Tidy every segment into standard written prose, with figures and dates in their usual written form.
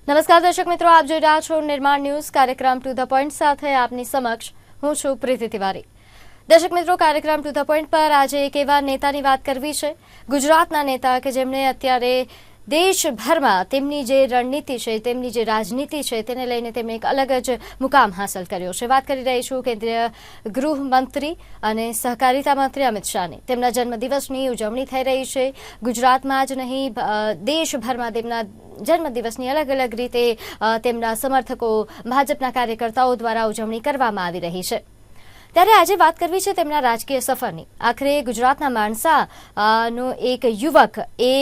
નમસ્કાર દર્શક મિત્રો, આપ જોઈ રહ્યા છો નિર્માણ ન્યૂઝ કાર્યક્રમ ટુ ધ પોઈન્ટ સાથે આપની સમક્ષ હું છું પ્રીતિ તિવારી। દર્શક મિત્રો, કાર્યક્રમ ટુ ધ પોઈન્ટ પર આજે એક એવા નેતાની વાત કરવી છે, ગુજરાતના નેતા કે જેમણે અત્યારે દેશભરમાં તેમની જે રણનીતિ છે, તેમની જે રાજનીતિ છે તેને લઈને તેમણે એક અલગ જ મુકામ હાંસલ કર્યો છે। વાત કરી રહી છું કેન્દ્રીય ગૃહમંત્રી અને સહકારિતા મંત્રી અમિત શાહની। તેમના જન્મદિવસની ઉજવણી થઈ રહી છે। ગુજરાતમાં જ નહીં, દેશભરમાં તેમના જન્મદિવસની અલગ અલગ રીતે તેમના સમર્થકો, ભાજપના કાર્યકર્તાઓ દ્વારા ઉજવણી કરવામાં આવી રહી છે। ત્યારે આજે વાત કરવી છે તેમના રાજકીય સફરની। આખરે ગુજરાતના માણસાનો એક યુવક એ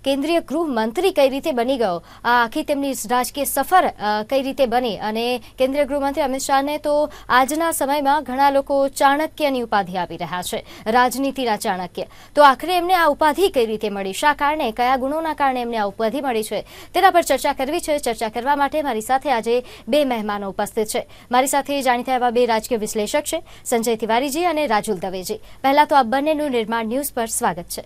કેન્દ્રીય ગૃહમંત્રી કઈ રીતે બની ગયો, આ આખી તેમની રાજકીય સફર કઈ રીતે બની। અને કેન્દ્રીય ગૃહમંત્રી અમિત શાહને તો આજના સમયમાં ઘણા લોકો ચાણક્યની ઉપાધિ આપી રહ્યા છે, રાજનીતિના ચાણક્ય। તો આખરે એમને આ ઉપાધિ કઈ રીતે મળી, શા કારણે, કયા ગુણોના કારણે એમને આ ઉપાધિ મળી છે, તેના પર ચર્ચા કરવી છે। ચર્ચા કરવા માટે મારી સાથે આજે બે મહેમાનો ઉપસ્થિત છે। મારી સાથે જાણીતા એવા બે રાજકીય વિશ્લેષક છે, संजय तिवारी जी और राजुल दवे जी। पहला तो आप बन्नेनु निर्माण न्यूज पर स्वागत है।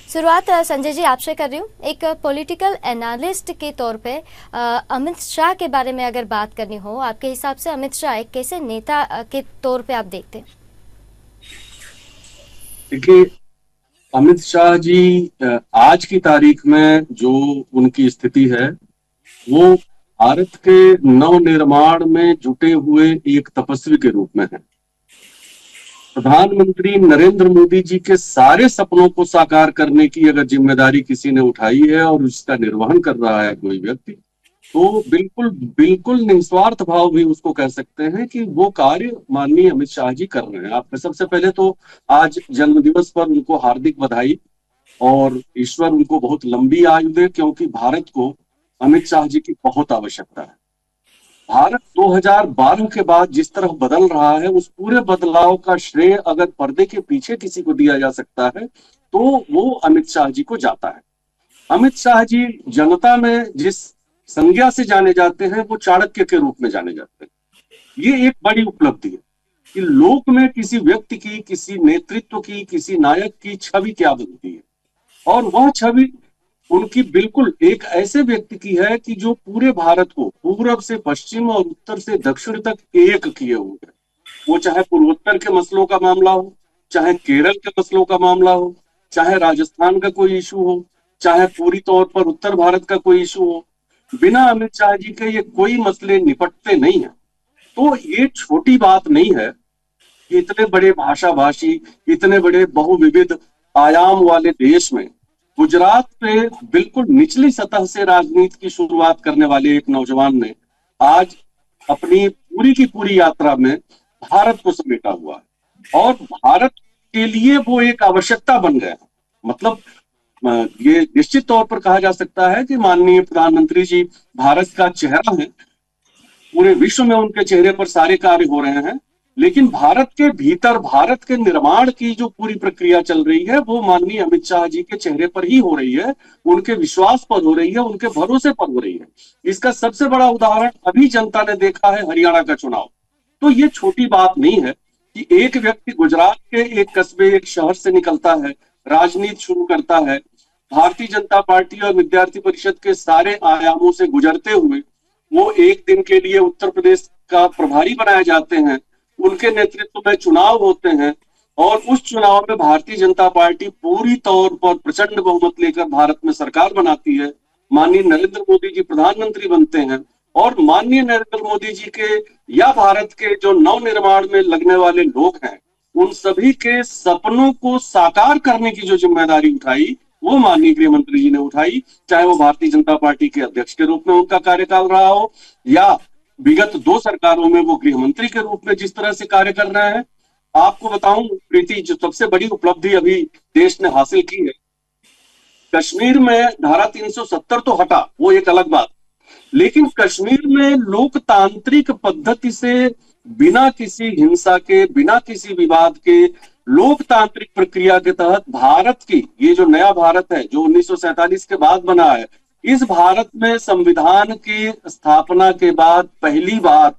शुरुआत संजय जी आपसे कर रही हूँ। एक पॉलिटिकल एनालिस्ट के तौर पे अमित शाह के बारे में अगर बात करनी हो, आपके हिसाब से अमित शाह एक कैसे नेता के तौर पे आप देखते हैं? देखिए, अमित शाह जी आज की तारीख में जो उनकी स्थिति है वो भारत के नवनिर्माण में जुटे हुए एक तपस्वी के रूप में है। प्रधानमंत्री नरेंद्र मोदी जी के सारे सपनों को साकार करने की अगर जिम्मेदारी किसी ने उठाई है और उसका निर्वहन कर रहा है कोई व्यक्ति, तो बिल्कुल बिल्कुल निस्वार्थ भाव भी उसको कह सकते हैं कि वो कार्य माननीय अमित शाह जी कर रहे हैं। आप सबसे पहले तो आज जन्मदिवस पर उनको हार्दिक बधाई और ईश्वर उनको बहुत लंबी आयु दे, क्योंकि भारत को अमित शाह जी की बहुत आवश्यकता है। भारत 2012 के बाद जिस तरह बदल रहा है, उस पूरे बदलाव का श्रेय अगर पर्दे के पीछे किसी को दिया जा सकता है तो वो अमित शाह जी को जाता है। अमित शाह जी जनता में जिस संज्ञा से जाने जाते हैं वो चाणक्य के रूप में जाने जाते हैं। ये एक बड़ी उपलब्धि है कि लोक में किसी व्यक्ति की, किसी नेतृत्व की, किसी नायक की छवि क्या बनती है, और वह छवि उनकी बिल्कुल एक ऐसे व्यक्ति की है कि जो पूरे भारत को पूरब से पश्चिम और उत्तर से दक्षिण तक एक किए हुए है। वो चाहे पूर्वोत्तर के मसलों का मामला हो, चाहे केरल के मसलों का मामला हो, चाहे राजस्थान का कोई इशू हो, चाहे पूरी तौर पर उत्तर भारत का कोई इशू हो, बिना अमित शाह जी के ये कोई मसले निपटते नहीं है। तो ये छोटी बात नहीं है कि इतने बड़े भाषा भाषी, इतने बड़े बहुविविध आयाम वाले देश में गुजरात पे बिल्कुल निचली सतह से राजनीति की शुरुआत करने वाले एक नौजवान ने आज अपनी पूरी की पूरी यात्रा में भारत को समेटा हुआ है और भारत के लिए वो एक आवश्यकता बन गया। मतलब ये निश्चित तौर पर कहा जा सकता है कि माननीय प्रधानमंत्री जी भारत का चेहरा है। पूरे विश्व में उनके चेहरे पर सारे कार्य हो रहे हैं, लेकिन भारत के भीतर भारत के निर्माण की जो पूरी प्रक्रिया चल रही है वो माननीय अमित शाह जी के चेहरे पर ही हो रही है, उनके विश्वास पर हो रही है, उनके भरोसे पर हो रही है। इसका सबसे बड़ा उदाहरण अभी जनता ने देखा है हरियाणा का चुनाव। तो ये छोटी बात नहीं है कि एक व्यक्ति गुजरात के एक कस्बे, एक शहर से निकलता है, राजनीति शुरू करता है, भारतीय जनता पार्टी और विद्यार्थी परिषद के सारे आयामों से गुजरते हुए वो एक दिन के लिए उत्तर प्रदेश का प्रभारी बनाए जाते हैं, उनके नेतृत्व में चुनाव होते हैं और उस चुनाव में भारतीय जनता पार्टी पूरी तौर पर प्रचंड बहुमत लेकर भारत में सरकार बनाती है। माननीय नरेंद्र मोदी जी प्रधानमंत्री बनते हैं और माननीय नरेंद्र मोदी जी के या भारत के जो नवनिर्माण में लगने वाले लोग हैं, उन सभी के सपनों को साकार करने की जो जिम्मेदारी उठाई वो माननीय गृह मंत्री जी ने उठाई। चाहे वो भारतीय जनता पार्टी के अध्यक्ष के रूप में उनका कार्यकाल रहा हो या विगत 2 सरकारों में वो गृह मंत्री के रूप में जिस तरह से कार्य कर रहे हैं। आपको बताऊं प्रीति, जो सबसे बड़ी उपलब्धि अभी देश ने हासिल की है, कश्मीर में धारा 370 तो हटा, वो एक अलग बात, लेकिन कश्मीर में लोकतांत्रिक पद्धति से बिना किसी हिंसा के, बिना किसी विवाद के, लोकतांत्रिक प्रक्रिया के तहत भारत की ये जो नया भारत है जो 1947 के बाद बना है, इस भारत में संविधान की स्थापना के बाद पहली बार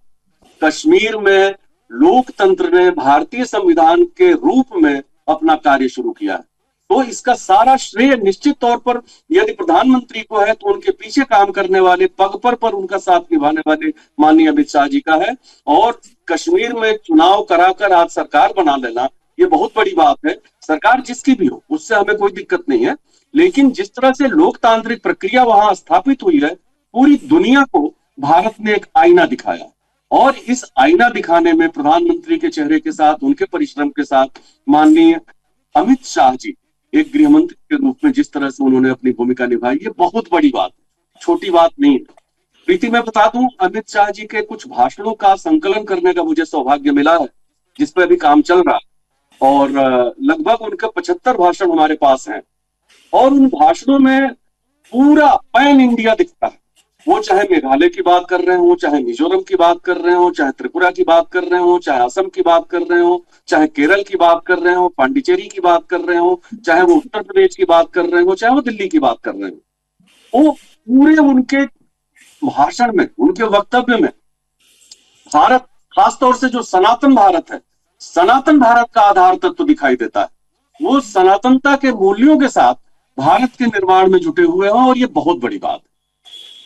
कश्मीर में लोकतंत्र ने भारतीय संविधान के रूप में अपना कार्य शुरू किया है। तो इसका सारा श्रेय निश्चित तौर पर यदि प्रधानमंत्री को है तो उनके पीछे काम करने वाले, पग पर उनका साथ निभाने वाले माननीय अमित शाह जी का है। और कश्मीर में चुनाव कराकर आज सरकार बना लेना ये बहुत बड़ी बात है। सरकार जिसकी भी हो उससे हमें कोई दिक्कत नहीं है, लेकिन जिस तरह से लोकतांत्रिक प्रक्रिया वहां स्थापित हुई है, पूरी दुनिया को भारत ने एक आईना दिखाया। और इस आईना दिखाने में प्रधानमंत्री के चेहरे के साथ, उनके परिश्रम के साथ माननीय अमित शाह जी एक गृह मंत्री के रूप में जिस तरह से उन्होंने अपनी भूमिका निभाई, ये बहुत बड़ी बात है, छोटी बात नहीं है। प्रीति, मैं बता दूं, अमित शाह जी के कुछ भाषणों का संकलन करने का मुझे सौभाग्य मिला है, जिस पर अभी काम चल रहा है। और लगभग उनके 75 भाषण हमारे पास हैं। और उन भाषणों में पूरा पैन इंडिया दिखता है। वो चाहे मेघालय की बात कर रहे हो, चाहे मिजोरम की बात कर रहे हो, चाहे त्रिपुरा की बात कर रहे हो, चाहे असम की बात कर रहे हो, चाहे केरल की बात कर रहे हो, पांडिचेरी की बात कर रहे हो, चाहे वो उत्तर प्रदेश की बात कर रहे हो, चाहे वो दिल्ली की बात कर रहे हो, वो पूरे उनके भाषण में, उनके वक्तव्य में भारत, खासतौर से जो सनातन भारत है, सनातन भारत का आधार तत्व दिखाई देता है। वो सनातनता के मूल्यों के साथ भारत के निर्माण में जुटे हुए हैं, और ये बहुत बड़ी बात है।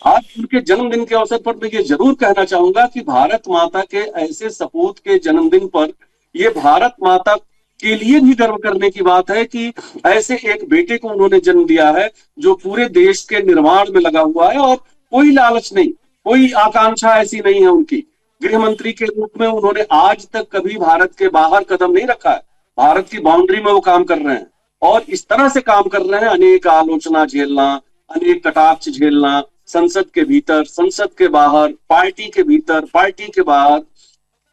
आज उनके जन्मदिन के अवसर पर मैं ये जरूर कहना चाहूंगा कि भारत माता के ऐसे सपूत के जन्मदिन पर ये भारत माता के लिए भी गर्व करने की बात है कि ऐसे एक बेटे को उन्होंने जन्म दिया है जो पूरे देश के निर्माण में लगा हुआ है। और कोई लालच नहीं, कोई आकांक्षा ऐसी नहीं है उनकी। गृह मंत्री के रूप में उन्होंने आज तक कभी भारत के बाहर कदम नहीं रखा है, भारत की बाउंड्री में वो काम कर रहे हैं। और इस तरह से काम कर रहे हैं, अनेक आलोचना झेलना, अनेक कटाक्ष झेलना, संसद के भीतर, संसद के बाहर, पार्टी के भीतर, पार्टी के बाहर,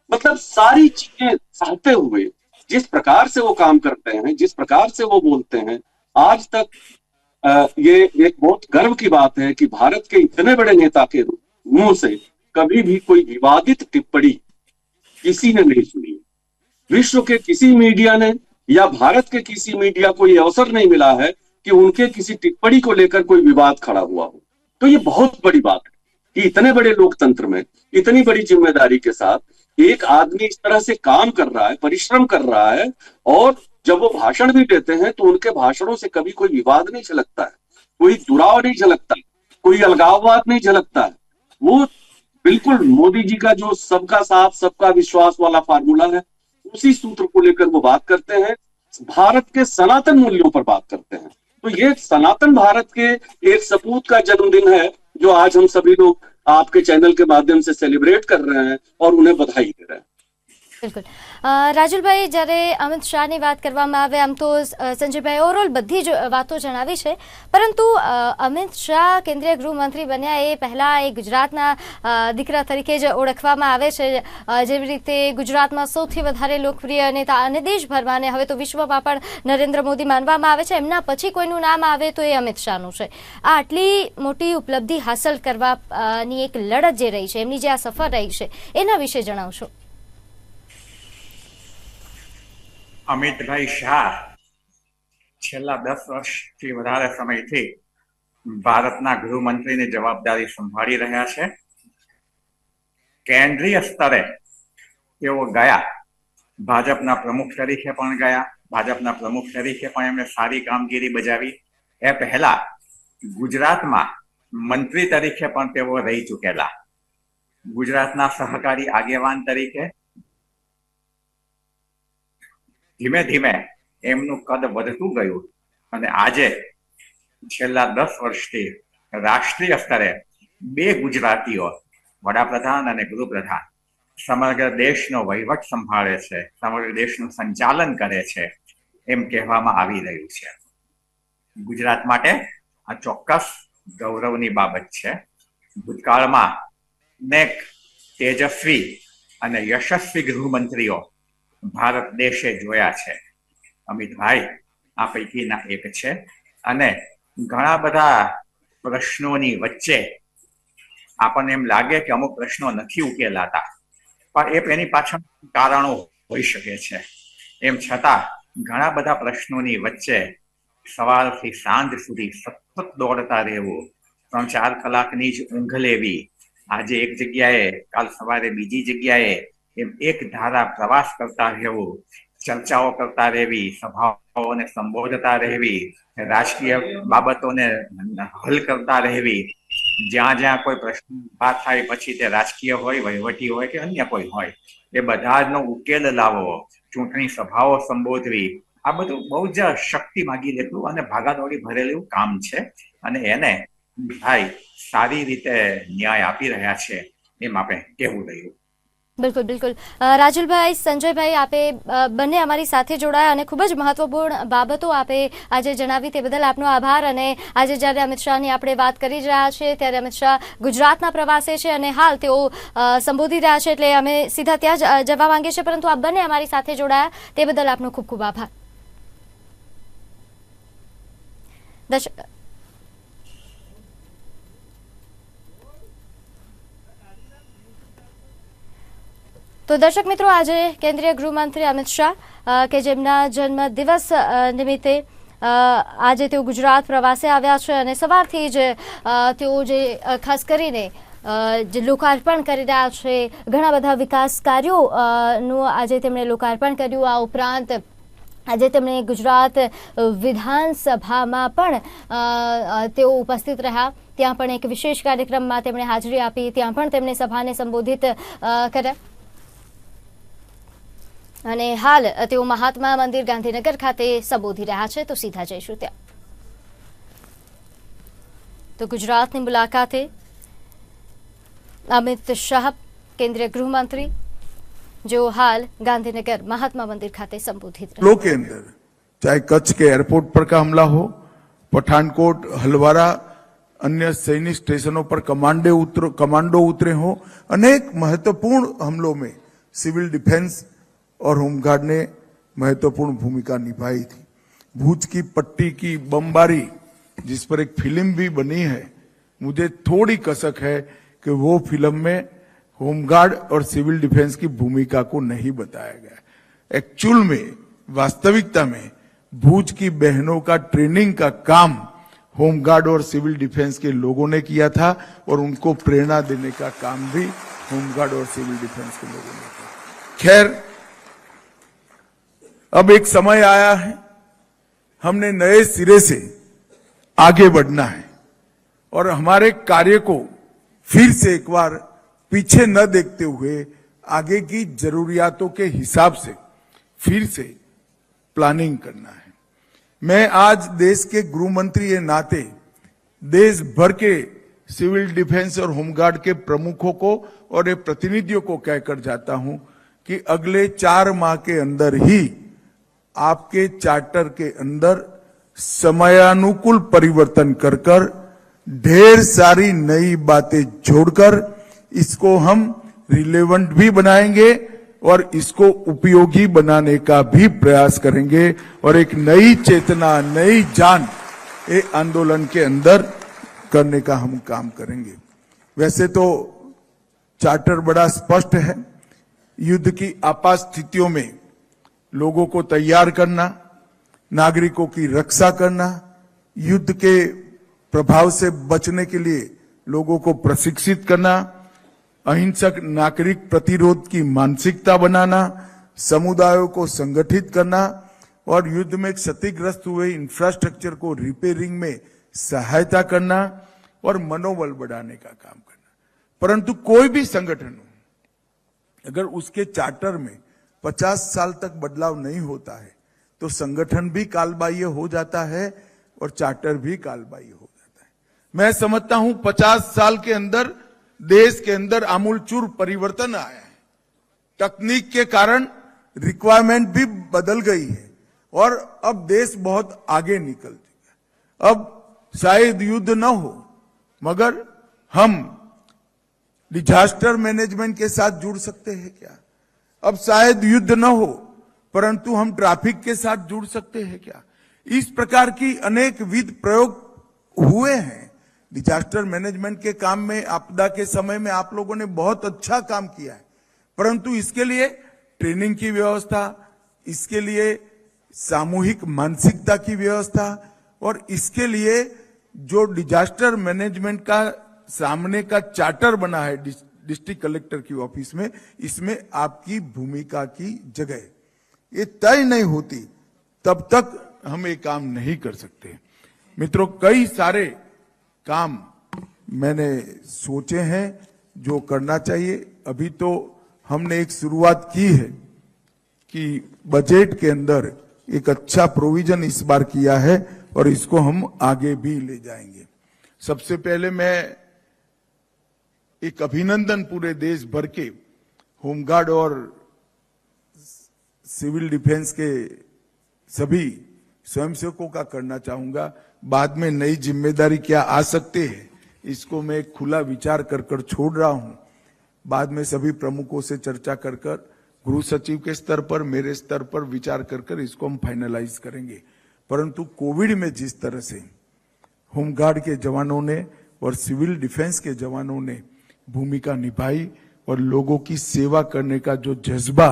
मतलब सारी चीजें सहते हुए जिस प्रकार से वो काम करते हैं, जिस प्रकार से वो बोलते हैं, आज तक ये एक बहुत गर्व की बात है कि भारत के इतने बड़े नेता के मुंह से कभी भी कोई विवादित टिप्पणी किसी ने नहीं सुनी। विश्व के किसी मीडिया ने या भारत के किसी मीडिया को ये अवसर नहीं मिला है कि उनके किसी टिप्पणी को लेकर कोई विवाद खड़ा हुआ हो। तो ये बहुत बड़ी बात है कि इतने बड़े लोकतंत्र में इतनी बड़ी जिम्मेदारी के साथ एक आदमी इस तरह से काम कर रहा है, परिश्रम कर रहा है, और जब वो भाषण भी देते हैं तो उनके भाषणों से कभी कोई विवाद नहीं झलकता है, कोई दुराव नहीं झलकता है, कोई अलगाववाद नहीं झलकता है। वो बिल्कुल मोदी जी का जो सबका साथ सबका विश्वास वाला फार्मूला है, उसी सूत्र को लेकर वो बात करते हैं, भारत के सनातन मूल्यों पर बात करते हैं। तो ये सनातन भारत के एक सपूत का जन्मदिन है जो आज हम सभी लोग आपके चैनल के माध्यम से सेलिब्रेट कर रहे हैं और उन्हें बधाई दे रहे हैं। બિલકુલ રાજુલભાઈ, જ્યારે અમિત શાહની વાત કરવામાં આવે, આમ તો સંજયભાઈ ઓવરઓલ બધી જ વાતો જણાવી છે, પરંતુ અમિત શાહ કેન્દ્રીય ગૃહમંત્રી બન્યા એ પહેલાં એ ગુજરાતના દીકરા તરીકે જ ઓળખવામાં આવે છે। જેવી રીતે ગુજરાતમાં સૌથી વધારે લોકપ્રિય નેતા અને દેશભરમાં અને હવે તો વિશ્વમાં પણ નરેન્દ્ર મોદી માનવામાં આવે છે, એમના પછી કોઈનું નામ આવે તો એ અમિત શાહનું છે। આ આટલી મોટી ઉપલબ્ધિ હાંસલ કરવાની એક લડત જે રહી છે, એમની જે આ સફર રહી છે, એના વિશે જણાવશો। અમિતભાઈ શાહ છેલ્લા 10 વર્ષથી વધારે સમયથી ભારતના ગૃહમંત્રીની જવાબદારી સંભાળી રહ્યા છે। કેન્દ્રીય સ્તરે તેઓ ગયા, ભાજપના પ્રમુખ તરીકે પણ ગયા, ભાજપના પ્રમુખ તરીકે પણ એમણે સારી કામગીરી બજાવી। એ પહેલા ગુજરાતમાં મંત્રી તરીકે પણ તેઓ રહી ચૂકેલા, ગુજરાતના સહકારી આગેવાન તરીકે। ધીમે ધીમે એમનું કદ વધતું ગયું અને આજે છેલ્લા 10 વર્ષથી રાષ્ટ્રીય સ્તરે 2 ગુજરાતીઓ વડાપ્રધાન અને ગૃહપ્રધાન સમગ્ર દેશનો વહીવટ સંભાળે છે, સમગ્ર દેશનું સંચાલન કરે છે એમ કહેવામાં આવી રહ્યું છે। ગુજરાત માટે આ ચોક્કસ ગૌરવની બાબત છે। ભૂતકાળમાં અનેક તેજસ્વી અને યશસ્વી ગૃહમંત્રીઓ ભારત દેશે જોયા છે। અમિતભાઈ આ પૈકીના એક છે અને ઘણા બધા પ્રશ્નોની વચ્ચે આપણને એમ લાગે કે અમુક પ્રશ્નો નથી ઉકેલાતા, પણ એની પાછળ કારણો હોઈ શકે છે। એમ છતાં ઘણા બધા પ્રશ્નોની વચ્ચે સવારથી સાંજ સુધી સતત દોડતા રહેવું, 3-4 કલાકની જ ઊંઘ લેવી, આજે એક જગ્યાએ કાલ સવારે બીજી જગ્યાએ એમ એક ધારા પ્રવાસ કરતા રહેવું, ચર્ચાઓ કરતા રહેવી, સભાઓને સંબોધતા રહેવી, રાજકીય બાબતોને હલ કરતા રહેવી, જ્યાં જ્યાં કોઈ પ્રશ્ન ઉભા થાય પછી તે રાજકીય હોય, વહીવટી હોય કે અન્ય કોઈ હોય, એ બધાનો ઉકેલ લાવવો, ચૂંટણી સભાઓ સંબોધવી, આ બધું બહુ જ શક્તિ માગી લેતું અને ભાગાદોડી ભરેલું કામ છે અને એને ભાઈ સારી રીતે ન્યાય આપી રહ્યા છે એમ આપણે કહેવું રહ્યું. બિલકુલ બિલકુલ. રાજુલભાઈ, સંજયભાઈ, આપે બંને અમારી સાથે જોડાયા અને ખૂબ જ મહત્વપૂર્ણ બાબતો આપે આજે જણાવી તે બદલ આપનો આભાર. અને આજે જ્યારે અમિત શાહની આપણે વાત કરી રહ્યા છીએ ત્યારે અમિત શાહ ગુજરાતના પ્રવાસે છે અને હાલ તેઓ સંબોધી રહ્યા છે, એટલે અમે સીધા ત્યાં જ જવા માંગીએ છીએ, પરંતુ આપ બંને અમારી સાથે જોડાયા તે બદલ આપનો ખૂબ ખૂબ આભાર. તો દર્શક મિત્રો, આજે કેન્દ્રીય ગૃહમંત્રી અમિત શાહ કે જેમના જન્મ દિવસ નિમિત્તે આજે તેઓ ગુજરાત પ્રવાસે આવ્યા છે અને સવારથી જ તેઓ જે ખાસ કરીને જે લોકાર્પણ કરી રહ્યા છે, ઘણા બધા વિકાસ કાર્યોનું આજે તેમણે લોકાર્પણ કર્યું. આ ઉપરાંત આજે તેમણે ગુજરાત વિધાનસભામાં પણ તેઓ ઉપસ્થિત રહ્યા. ત્યાં પણ એક વિશેષ કાર્યક્રમમાં તેમણે હાજરી આપી, ત્યાં પણ તેમણે સભાને સંબોધિત કર્યા અને હાલ તેઓ મહાત્મા મંદિર ગાંધીનગર ખાતે સંબોધી રહ્યા છે. તો સીધા જઈશું ત્યાં. તો ગુજરાતની મુલાકાતે અમિત શાહ, કેન્દ્રીય ગૃહમંત્રી, जो हाल गांधीनगर महात्मा मंदिर खाते संबोधित लो के अंदर चाहे कच्छ के एयरपोर्ट पर का हमला हो, पठानकोट, हलवारा, अन्य सैनिक स्टेशनों पर कमांडो उतरे हो, अनेक महत्वपूर्ण हमलों में सिविल डिफेंस और होमगार्ड ने महत्वपूर्ण भूमिका निभाई थी. भूज की पट्टी की बमबारी, जिस पर एक फिल्म भी बनी है, मुझे थोड़ी कसक है कि वो फिल्म में होमगार्ड और सिविल डिफेंस की भूमिका को नहीं बताया गया. एक्चुअल में, वास्तविकता में भूज की बहनों का ट्रेनिंग का काम होमगार्ड और सिविल डिफेंस के लोगों ने किया था और उनको प्रेरणा देने का काम भी होमगार्ड और सिविल डिफेंस के लोगों ने किया. खैर, अब एक समय आया है, हमने नए सिरे से आगे बढ़ना है और हमारे कार्य को फिर से एक बार पीछे न देखते हुए आगे की जरूरियातों के हिसाब से फिर से प्लानिंग करना है. मैं आज देश के गृह मंत्री के नाते देश भर के सिविल डिफेंस और होमगार्ड के प्रमुखों को और प्रतिनिधियों को कहकर जाता हूं कि अगले 4 माह के अंदर ही आपके चार्टर के अंदर समयानुकूल परिवर्तन कर ढेर सारी नई बातें जोड़कर इसको हम रिलेवेंट भी बनाएंगे और इसको उपयोगी बनाने का भी प्रयास करेंगे और एक नई चेतना, नई जान ये आंदोलन के अंदर करने का हम काम करेंगे. वैसे तो चार्टर बड़ा स्पष्ट है. युद्ध की आपात स्थितियों में लोगों को तैयार करना, नागरिकों की रक्षा करना, युद्ध के प्रभाव से बचने के लिए लोगों को प्रशिक्षित करना, अहिंसक नागरिक प्रतिरोध की मानसिकता बनाना, समुदायों को संगठित करना और युद्ध में क्षतिग्रस्त हुए इंफ्रास्ट्रक्चर को रिपेयरिंग में सहायता करना और मनोबल बढ़ाने का काम करना. परंतु कोई भी संगठन हो, अगर उसके चार्टर में 50 साल तक बदलाव नहीं होता है तो संगठन भी कालबाह्य हो जाता है और चार्टर भी कालबाह्य हो जाता है. मैं समझता हूं 50 साल के अंदर देश के अंदर आमूलचूर परिवर्तन आया है. तकनीक के कारण रिक्वायरमेंट भी बदल गई है और अब देश बहुत आगे निकल चुका है. अब शायद युद्ध न हो मगर हम डिजास्टर मैनेजमेंट के साथ जुड़ सकते हैं क्या? अब शायद युद्ध न हो परंतु हम ट्रैफिक के साथ जुड़ सकते हैं क्या? इस प्रकार की अनेक विध प्रयोग हुए हैं. डिजास्टर मैनेजमेंट के काम में, आपदा के समय में आप लोगों ने बहुत अच्छा काम किया है, परंतु इसके लिए ट्रेनिंग की व्यवस्था, इसके लिए सामूहिक मानसिकता की व्यवस्था और इसके लिए जो डिजास्टर मैनेजमेंट का सामने का चार्टर बना है डिस्ट्रिक्ट कलेक्टर की ऑफिस में, इसमें आपकी भूमिका की जगह. ये तय नहीं होती तब तक हम ये काम नहीं कर सकते। मित्रों, कई सारे काम मैंने सोचे हैं जो करना चाहिए। अभी तो हमने एक शुरुआत की है कि बजट के अंदर एक अच्छा प्रोविजन इस बार किया है और इसको हम आगे भी ले जाएंगे। सबसे पहले मैं एक अभिनंदन पूरे देश भर के होमगार्ड और सिविल डिफेंस के सभी स्वयंसेवकों का करना चाहूंगा। बाद में नई जिम्मेदारी क्या आ सकते हैं इसको मैं खुला विचार कर छोड़ रहा हूं। बाद में सभी प्रमुखों से चर्चा कर गृह सचिव के स्तर पर, मेरे स्तर पर विचार कर इसको हम फाइनलाइज करेंगे। परंतु कोविड में जिस तरह से होमगार्ड के जवानों ने और सिविल डिफेंस के जवानों ने भूमिका निभाई और लोगों की सेवा करने का जो जज्बा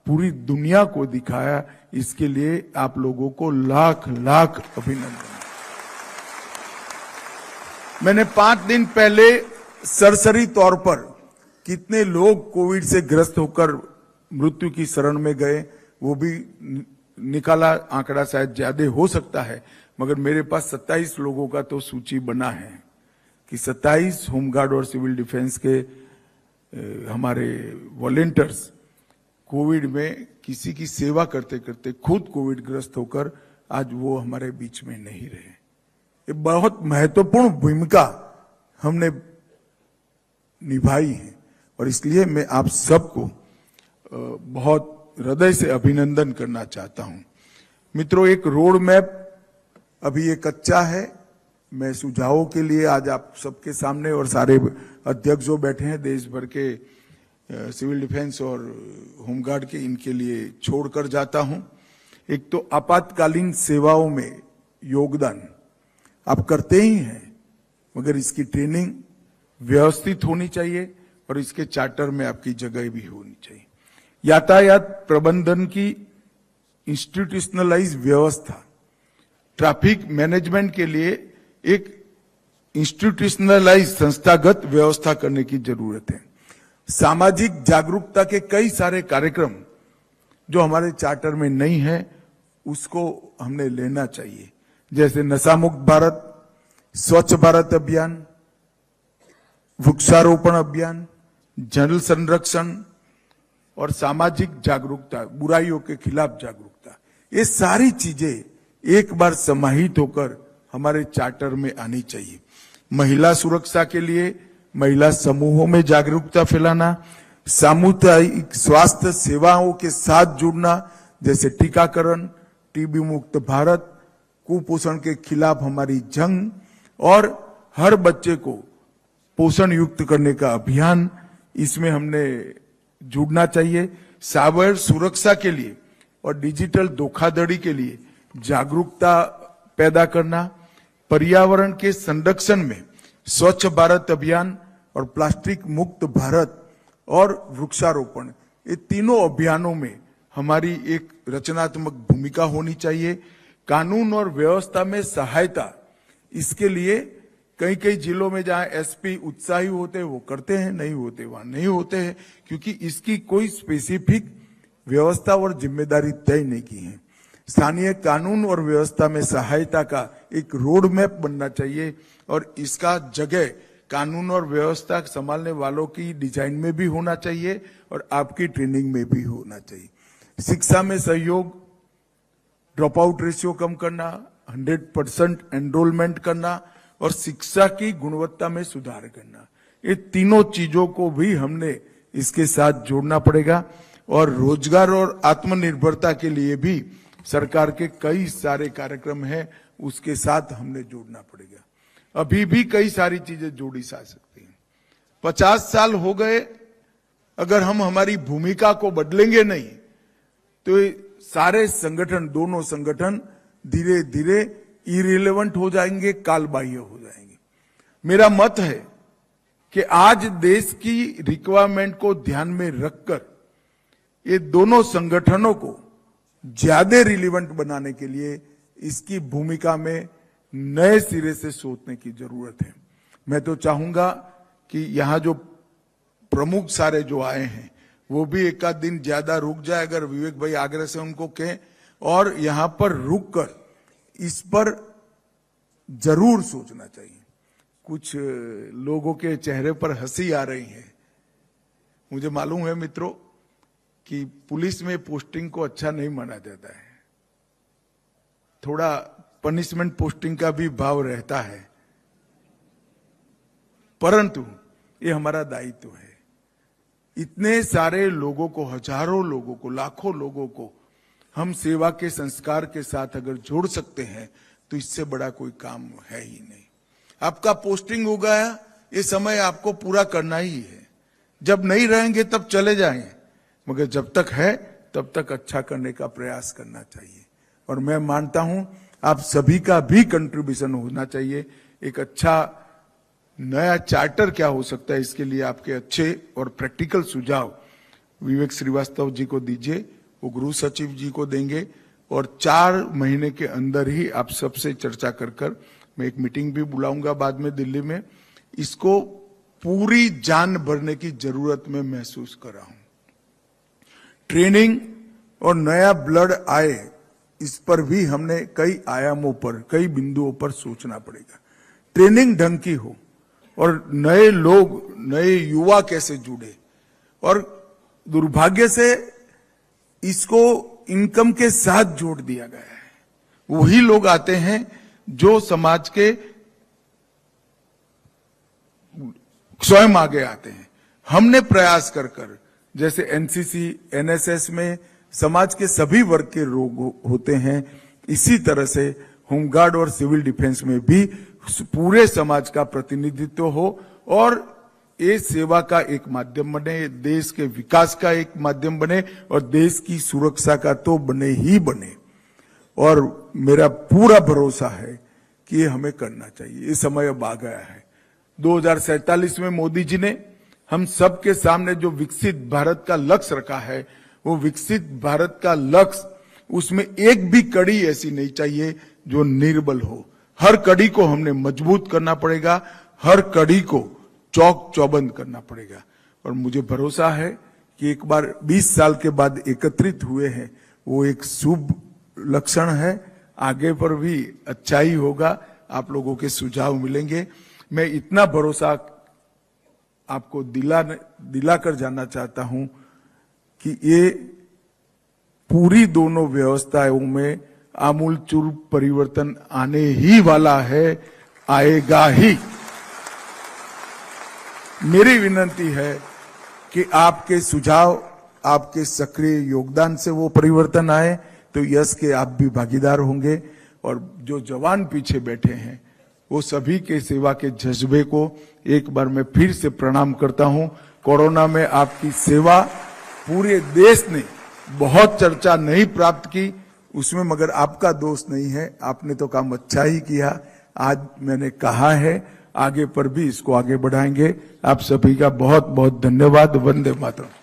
पूरी दुनिया को दिखाया, इसके लिए आप लोगों को लाख लाख अभिनंदन। मैंने 5 दिन पहले सरसरी तौर पर कितने लोग कोविड से ग्रस्त होकर मृत्यु की शरण में गए वो भी निकाला। आंकड़ा शायद ज्यादा हो सकता है, मगर मेरे पास 27 लोगों का तो सूची बना है कि 27 होमगार्ड और सिविल डिफेंस के हमारे वॉलेंटियर्स कोविड में किसी की सेवा करते करते खुद कोविड ग्रस्त होकर आज वो हमारे बीच में नहीं रहे। ये बहुत महत्वपूर्ण भूमिका हमने निभाई है और इसलिए मैं आप सबको बहुत हृदय से अभिनंदन करना चाहता हूं। मित्रों, एक रोड मैप अभी ये कच्चा है। मैं सुझावों के लिए आज आप सबके सामने और सारे अध्यक्ष जो बैठे हैं देश भर के सिविल डिफेंस और होमगार्ड के, इनके लिए छोड़कर जाता हूं। एक तो आपातकालीन सेवाओं में योगदान आप करते ही हैं, मगर इसकी ट्रेनिंग व्यवस्थित होनी चाहिए और इसके चार्टर में आपकी जगह भी होनी चाहिए। यातायात प्रबंधन की इंस्टीट्यूशनलाइज व्यवस्था, ट्रैफिक मैनेजमेंट के लिए एक इंस्टीट्यूशनलाइज संस्थागत व्यवस्था करने की जरूरत है। सामाजिक जागरूकता के कई सारे कार्यक्रम जो हमारे चार्टर में नहीं है उसको हमने लेना चाहिए, जैसे नशा मुक्त भारत, स्वच्छ भारत अभियान, वृक्षारोपण अभियान, जल संरक्षण और सामाजिक जागरूकता, बुराइयों के खिलाफ जागरूकता। ये सारी चीजें एक बार समाहित होकर हमारे चार्टर में आनी चाहिए। महिला सुरक्षा के लिए महिला समूहों में जागरूकता फैलाना, सामुदायिक स्वास्थ्य सेवाओं के साथ जुड़ना, जैसे टीकाकरण, टीबी मुक्त भारत, कुपोषण के खिलाफ हमारी जंग और हर बच्चे को पोषण युक्त करने का अभियान, इसमें हमने जुड़ना चाहिए। साइबर सुरक्षा के लिए और डिजिटल धोखाधड़ी के लिए जागरूकता पैदा करना, पर्यावरण के संरक्षण में स्वच्छ भारत अभियान और प्लास्टिक मुक्त भारत और वृक्षारोपण, ये तीनों अभियानों में हमारी एक रचनात्मक भूमिका होनी चाहिए। कानून और व्यवस्था में सहायता, इसके लिए कई कई जिलों में जहां एसपी उत्साही होते हैं वो करते हैं, नहीं होते वहां नहीं होते हैं, क्योंकि इसकी कोई स्पेसिफिक व्यवस्था और जिम्मेदारी तय नहीं की है। स्थानीय कानून और व्यवस्था में सहायता का एक रोड मैप बनना चाहिए और इसका जगह कानून और व्यवस्था संभालने वालों की डिजाइन में भी होना चाहिए और आपकी ट्रेनिंग में भी होना चाहिए। शिक्षा में सहयोग, ड्रॉप आउट रेशियो कम करना, 100% एनरोलमेंट करना और शिक्षा की गुणवत्ता में सुधार करना, ये तीनों चीजों को भी हमने इसके साथ जोड़ना पड़ेगा। और रोजगार और आत्मनिर्भरता के लिए भी सरकार के कई सारे कार्यक्रम हैं, उसके साथ हमने जोड़ना पड़ेगा। अभी भी कई सारी चीजें जोड़ी जा सकती हैं। 50 साल हो गए, अगर हम हमारी भूमिका को बदलेंगे नहीं तो ये सारे संगठन, दोनों संगठन धीरे धीरे इरिलेवेंट हो जाएंगे, कालबाह्य हो जाएंगे। मेरा मत है कि आज देश की रिक्वायरमेंट को ध्यान में रखकर ये दोनों संगठनों को ज्यादा रिलेवेंट बनाने के लिए इसकी भूमिका में नए सिरे से सोचने की जरूरत है। मैं तो चाहूंगा कि यहां जो प्रमुख सारे जो आए हैं वो भी एक आध दिन ज्यादा रुक जाए, अगर विवेक भाई आग्रह से उनको कहें, और यहां पर रुक कर इस पर जरूर सोचना चाहिए। कुछ लोगों के चेहरे पर हंसी आ रही है। मुझे मालूम है मित्रों कि पुलिस में पोस्टिंग को अच्छा नहीं माना जाता है, थोड़ा पनिशमेंट पोस्टिंग का भी भाव रहता है, परंतु ये हमारा दायित्व है। इतने सारे लोगों को, हजारों लोगों को, लाखों लोगों को हम सेवा के संस्कार के साथ अगर जोड़ सकते हैं तो इससे बड़ा कोई काम है ही नहीं। आपका पोस्टिंग हो गया, ये समय आपको पूरा करना ही है। जब नहीं रहेंगे तब चले जाएंगे, मगर जब तक है तब तक अच्छा करने का प्रयास करना चाहिए। और मैं मानता हूं आप सभी का भी कंट्रीब्यूशन होना चाहिए। एक अच्छा नया चार्टर क्या हो सकता है, इसके लिए आपके अच्छे और प्रैक्टिकल सुझाव विवेक श्रीवास्तव जी को दीजिए, वो गृह सचिव जी को देंगे, और 4 महीने के अंदर ही आप सबसे चर्चा कर मैं एक मीटिंग भी बुलाऊंगा बाद में दिल्ली में। इसको पूरी जान भरने की जरूरत में महसूस कर रहा हूं। ट्रेनिंग और नया ब्लड आए, इस पर भी हमने कई आयामों पर, कई बिंदुओं पर सोचना पड़ेगा। ट्रेनिंग ढंग की हो और नए लोग, नए युवा कैसे जुड़े। और दुर्भाग्य से इसको इनकम के साथ जोड़ दिया गया है। वही लोग आते हैं जो समाज के स्वयं आगे आते हैं। हमने प्रयास कर जैसे एनसीसी, एनएसएस में समाज के सभी वर्ग के लोग होते हैं, इसी तरह से होमगार्ड और सिविल डिफेंस में भी पूरे समाज का प्रतिनिधित्व हो और ये सेवा का एक माध्यम बने, देश के विकास का एक माध्यम बने और देश की सुरक्षा का तो बने ही बने। और मेरा पूरा भरोसा है कि ये हमें करना चाहिए। ये समय अब आ गया है। 2047 में मोदी जी ने हम सबके सामने जो विकसित भारत का लक्ष्य रखा है, वो विकसित भारत का लक्ष्य, उसमें एक भी कड़ी ऐसी नहीं चाहिए जो निर्बल हो। हर कड़ी को हमने मजबूत करना पड़ेगा, हर कड़ी को चौक चौबंद करना पड़ेगा। और मुझे भरोसा है कि एक बार 20 साल के बाद एकत्रित हुए हैं, वो एक शुभ लक्षण है। आगे पर भी अच्छा ही होगा, आप लोगों के सुझाव मिलेंगे। मैं इतना भरोसा आपको दिला कर जाना चाहता हूं कि ये पूरी दोनों व्यवस्थाओं में आमूलचूल परिवर्तन आने ही वाला है, आएगा ही। मेरी विनती है कि आपके सुझाव, आपके सक्रिय योगदान से वो परिवर्तन आए, तो यश के आप भी भागीदार होंगे। और जो जवान पीछे बैठे हैं, वो सभी के सेवा के जज्बे को एक बार मैं फिर से प्रणाम करता हूं। कोरोना में आपकी सेवा पूरे देश ने बहुत चर्चा नहीं प्राप्त की, उसमें मगर आपका दोष नहीं है, आपने तो काम अच्छा ही किया। आज मैंने कहा है, आगे पर भी इसको आगे बढ़ाएंगे। आप सभी का बहुत बहुत धन्यवाद। वंदे मातरम।